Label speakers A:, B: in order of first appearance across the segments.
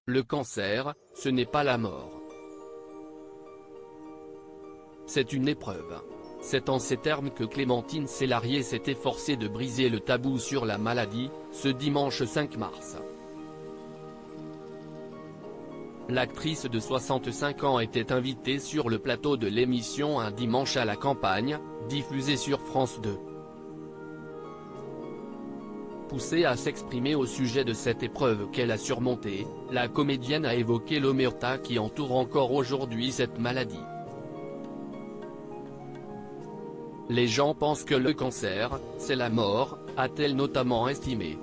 A: Le cancer, ce n'est pas la mort. C'est une épreuve. C'est en ces termes que Clémentine Célarié s'est efforcée de briser le tabou sur la maladie, ce dimanche 5 mars. L'actrice de 65 ans était invitée sur le plateau de l'émission Un dimanche à la campagne, diffusée sur France 2. Poussée à s'exprimer au sujet de cette épreuve qu'elle a surmontée, la comédienne a évoqué l'omerta qui entoure encore aujourd'hui cette maladie. Les gens pensent que le cancer, c'est la mort, a-t-elle notamment estimé.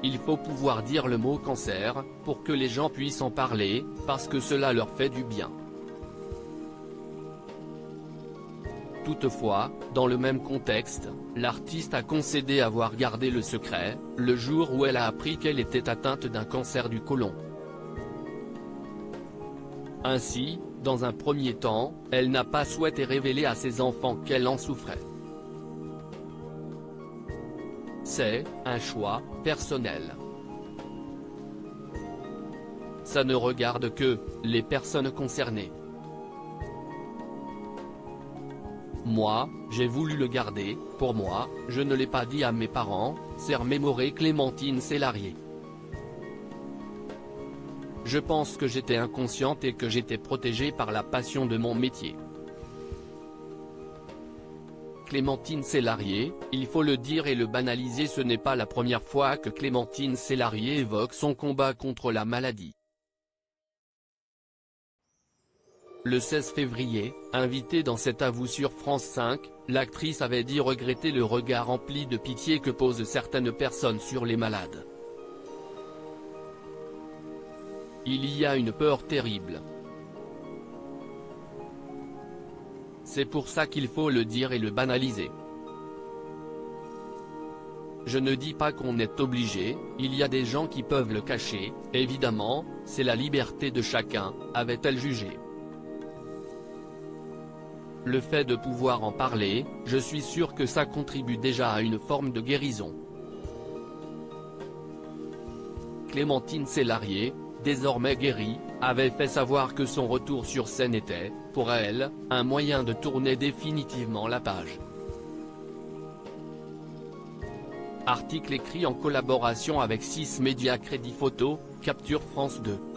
A: Il faut pouvoir dire le mot cancer, pour que les gens puissent en parler, parce que cela leur fait du bien. Toutefois, dans le même contexte, l'artiste a concédé avoir gardé le secret, le jour où elle a appris qu'elle était atteinte d'un cancer du côlon. Ainsi, dans un premier temps, elle n'a pas souhaité révéler à ses enfants qu'elle en souffrait. C'est un choix personnel. Ça ne regarde que les personnes concernées. Moi, j'ai voulu le garder, pour moi, je ne l'ai pas dit à mes parents, s'est remémorée Clémentine Célarié. Je pense que j'étais inconsciente et que j'étais protégée par la passion de mon métier. Clémentine Célarié, il faut le dire et le banaliser, ce n'est pas la première fois que Clémentine Célarié évoque son combat contre la maladie. Le 16 février, invitée dans cet avou sur France 5, l'actrice avait dit regretter le regard empli de pitié que posent certaines personnes sur les malades. Il y a une peur terrible. C'est pour ça qu'il faut le dire et le banaliser. Je ne dis pas qu'on est obligé, il y a des gens qui peuvent le cacher, évidemment, c'est la liberté de chacun, avait-elle jugé. Le fait de pouvoir en parler, je suis sûr que ça contribue déjà à une forme de guérison. Clémentine Célarié, désormais guérie, avait fait savoir que son retour sur scène était, pour elle, un moyen de tourner définitivement la page. Article écrit en collaboration avec 6 médias Crédit Photo, Capture France 2.